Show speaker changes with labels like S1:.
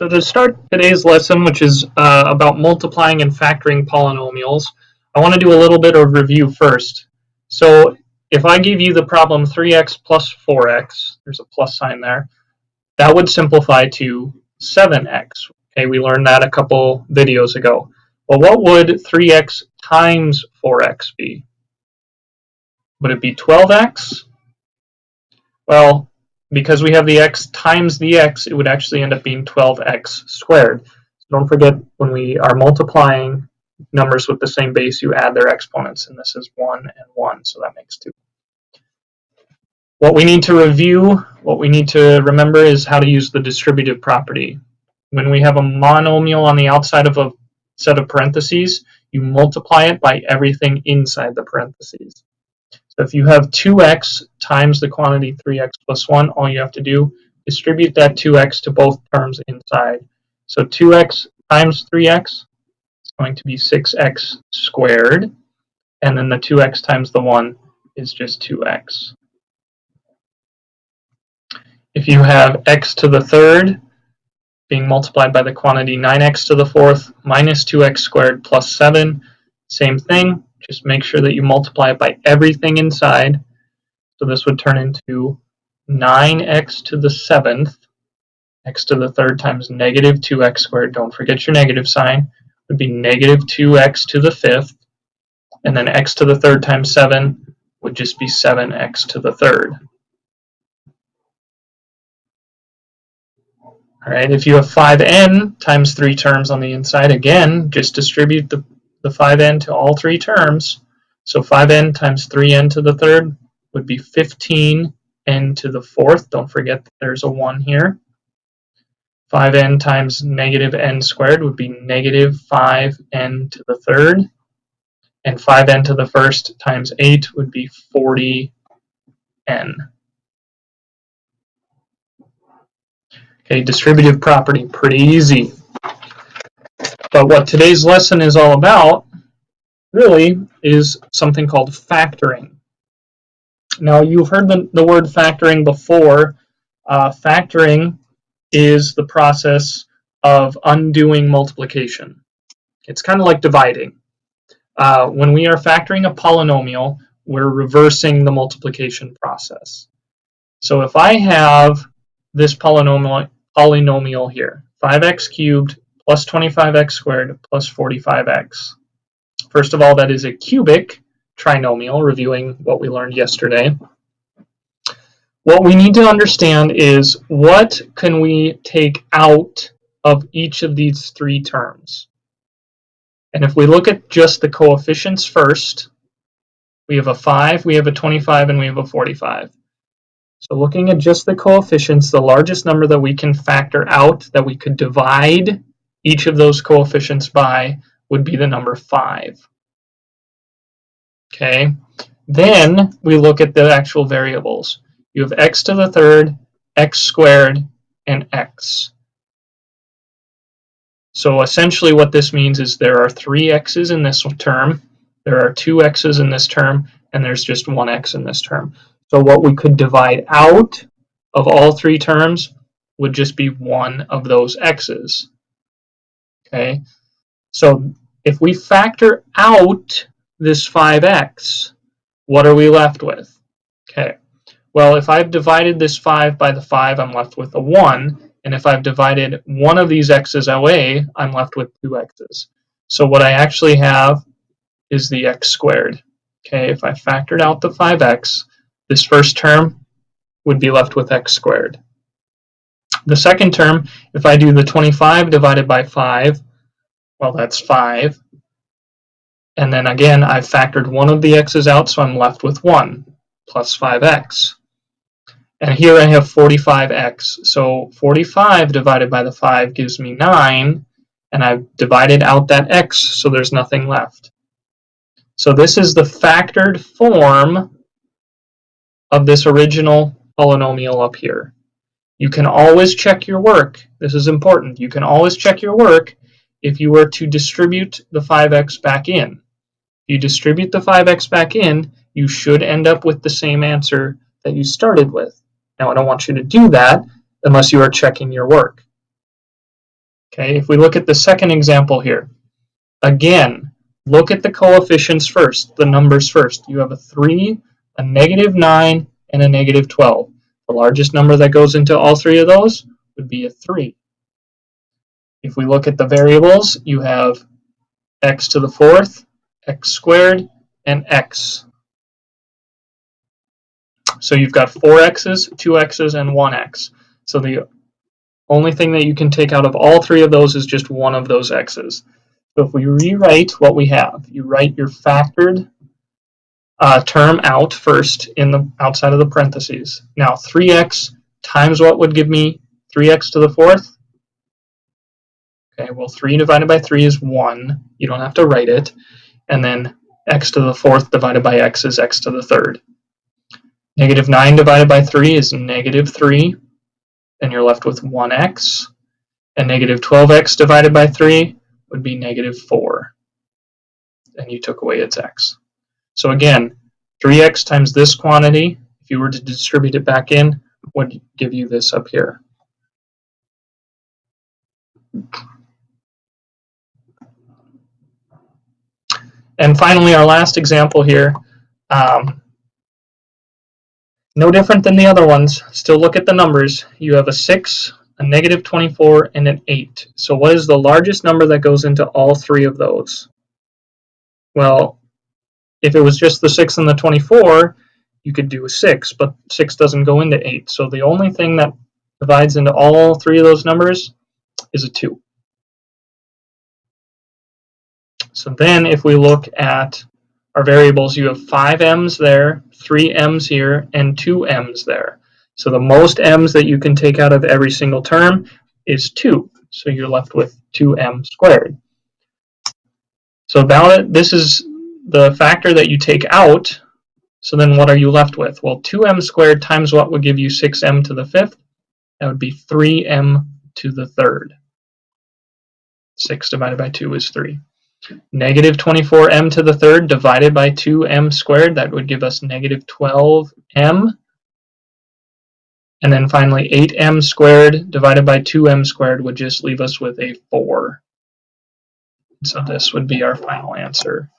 S1: So to start today's lesson, which is about multiplying and factoring polynomials, I want to do a little bit of review first. So if I give you the problem 3x plus 4x, there's a plus sign there, that would simplify to 7x. Okay, we learned that a couple videos ago. Well, what would 3x times 4x be? Would it be 12x? Well, because we have the x times the x, it would actually end up being 12x squared. So don't forget, when we are multiplying numbers with the same base, you add their exponents, and this is 1 and 1, so that makes 2. What we need to review, what we need to remember is how to use the distributive property. When we have a monomial on the outside of a set of parentheses, you multiply it by everything inside the parentheses. So if you have 2x times the quantity 3x plus 1, all you have to do is distribute that 2x to both terms inside. So 2x times 3x is going to be 6x squared, and then the 2x times the 1 is just 2x. If you have x to the third being multiplied by the quantity 9x to the fourth minus 2x squared plus 7, same thing. Just make sure that you multiply it by everything inside. So this would turn into 9x to the 7th, x to the third times negative 2x squared. Don't forget your negative sign. Would be negative 2x to the 5th. And then x to the third times 7 would just be 7x to the third. All right, if you have 5n times 3 terms on the inside, again, just distribute the 5n to all 3 terms. So 5n times 3n to the third would be 15n to the fourth. Don't forget that there's a 1 here. 5n times negative n squared would be negative 5n to the third. And 5n to the first times 8 would be 40n. Okay, distributive property, pretty easy. But what today's lesson is all about, really, is something called factoring. Now, you've heard the word factoring before. Factoring is the process of undoing multiplication. It's kind of like dividing. When we are factoring a polynomial, we're reversing the multiplication process. So if I have this polynomial here, 5x cubed plus 25x squared plus 45x. First of all, that is a cubic trinomial, reviewing what we learned yesterday. What we need to understand is what can we take out of each of these 3 terms. And if we look at just the coefficients first, we have a 5, we have a 25, and we have a 45. So looking at just the coefficients, the largest number that we can factor out, that we could divide each of those coefficients by, would be the number 5. Okay, then we look at the actual variables. You have x to the third, x squared, and x. So essentially what this means is there are 3 x's in this term, there are 2 x's in this term, and there's just 1 x in this term. So what we could divide out of all 3 terms would just be 1 of those x's. Okay, so if we factor out this 5x, what are we left with? Okay, well, if I've divided this 5 by the 5, I'm left with a 1. And if I've divided one of these x's away, I'm left with 2 x's. So what I actually have is the x squared. Okay, if I factored out the 5x, this first term would be left with x squared. The second term, if I do the 25 divided by 5, well, that's 5. And then again, I've factored one of the x's out, so I'm left with 1 plus 5x. And here I have 45x. So 45 divided by the 5 gives me 9, and I've divided out that x, so there's nothing left. So this is the factored form of this original polynomial up here. You can always check your work. This is important. You can always check your work if you were to distribute the 5x back in. If you distribute the 5x back in, you should end up with the same answer that you started with. Now, I don't want you to do that unless you are checking your work. Okay, if we look at the second example here, again, look at the coefficients first, the numbers first. You have a 3, a -9, and a -12. The largest number that goes into all three of those would be a 3. If we look at the variables, you have x to the fourth, x squared, and x. So you've got 4 x's, 2 x's, and 1 x. So the only thing that you can take out of all three of those is just one of those x's. So if we rewrite what we have, you write your factored term out first in the outside of the parentheses. Now 3x times what would give me 3x to the fourth? Okay, well 3 divided by 3 is 1. You don't have to write it. And then x to the fourth divided by x is x to the third. -9 divided by 3 is -3. Then you're left with 1x. And -12x divided by 3 would be -4. And you took away its x. So again, 3x times this quantity, if you were to distribute it back in, would give you this up here. And finally, our last example here, no different than the other ones. Still look at the numbers. You have a 6, a -24, and an 8. So what is the largest number that goes into all three of those? Well, if it was just the 6 and the 24, you could do a 6, but 6 doesn't go into 8. So the only thing that divides into all three of those numbers is a 2. So then if we look at our variables, you have 5 m's there, 3 m's here, and 2 m's there. So the most m's that you can take out of every single term is 2. So you're left with 2m squared. So this is the factor that you take out. So then what are you left with? Well, 2m squared times what would give you 6m to the fifth? That would be 3m to the third. 6 divided by 2 is 3. -24m to the third divided by 2m squared, that would give us -12m. And then finally 8m squared divided by 2m squared would just leave us with a 4. So this would be our final answer.